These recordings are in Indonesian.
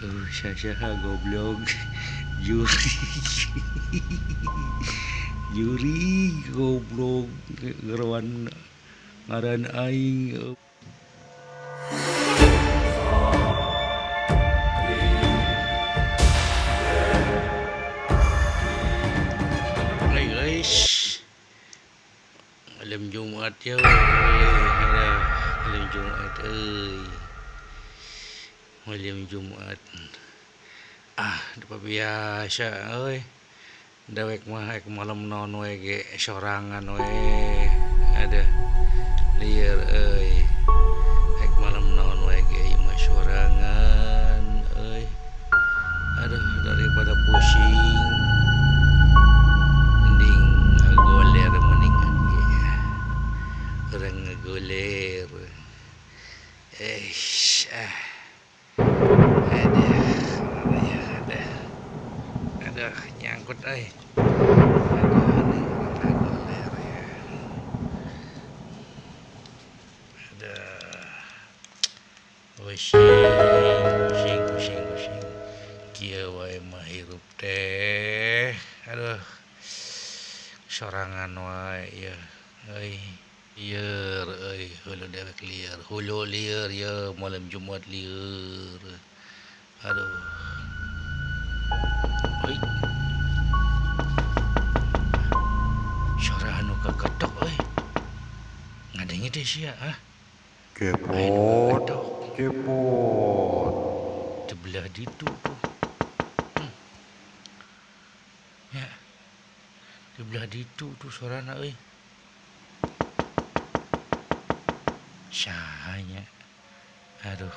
Syasyaha goblok. Juri. Juri goblok gerowan ngaran aing. Hai guys, malam Jumat ya, malam Jumat malam Jumat. Dapat biasa dewek mah malam non we ge sorangan we ada liar malam non we ge mah sorangan aduh daripada pusing mending ngagoler mendingan ge orang ngagoler ada nyangkut ada pusing kieu wae mah hirup teh aduh sorangan wae ya lieur hulu dewek lieur hulu lieur ya malam Jumat lieur aduh suara anu kagetok ngadenge teh sia Kepot sebelah ditu tuh ya sebelah ditu tuh suarana sahanya aduh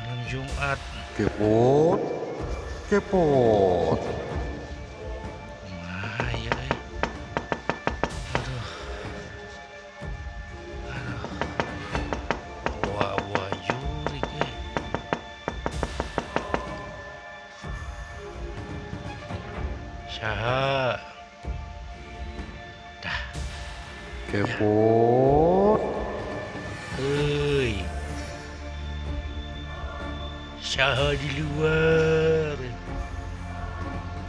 malam Jumat Kepot ya aduh wah jurik saha dah Kepot saha di luar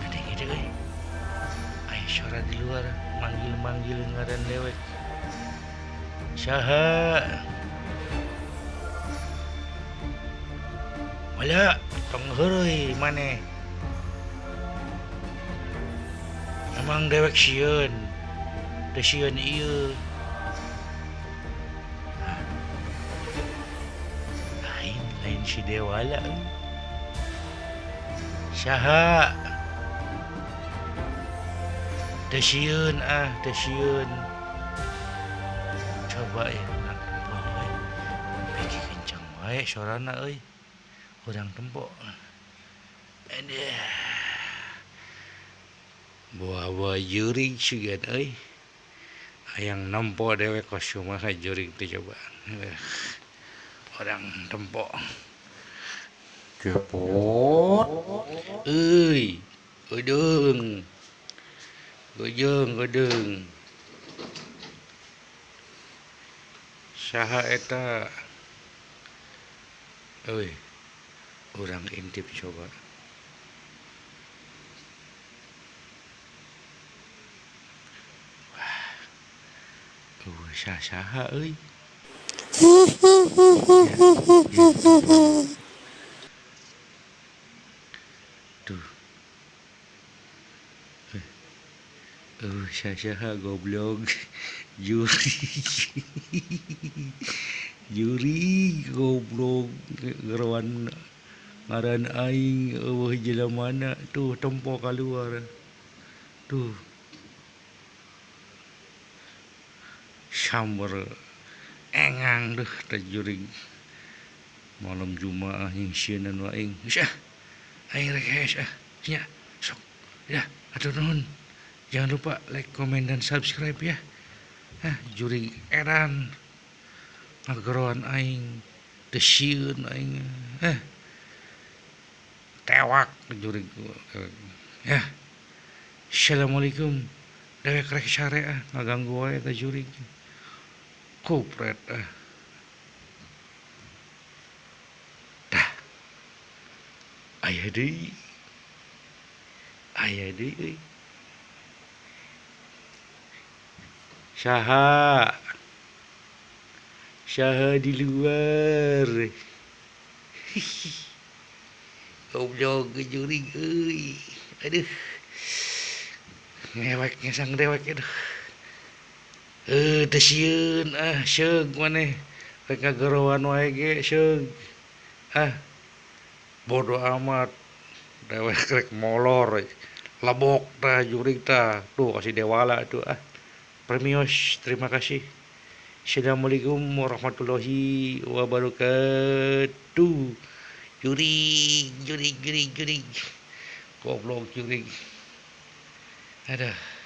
ada gitu ayo suara di luar manggil ngaran dewek saha wala pengheureui maneh emang dewek sieun teu sieun ieu lain si Dewala saha teu sieun coba ya peki kencang wae suarana urang tempo bawa jurig sugan hayang nampo dewek kosum jurig teh coba orang tempo Kepot Gudung saha eta urang intip coba saha tuh saha goblok juri goblok gerowan ngaran aing jelamana tuh tempo keluar tuh samber engang deh terjuring malam Jumat yang sieunan wae aing rek nya sok ya atur nuhun jangan lupa like, comment dan subscribe ya juring edan ngageroan aing teu sieun aing tewak juring ya assalamualaikum dewek rek sare ngaganggu wae ka juring kupret Ayah deui. Ayah deui euy. Saha? Saha di luar? Goblok ge jurig euy. Aduh. Ngewek ngesang dewek aduh. Teu sieun seug maneh. Rek ngagerowan wae ge seug. Bodo amat. Dewek rek molor. Labok tah jurig tah. Tuh kasih dewala tuh Premios, terima kasih. Assalamualaikum warahmatullahi wabarakatuh. Jurig. Goblok jurig. Aduh.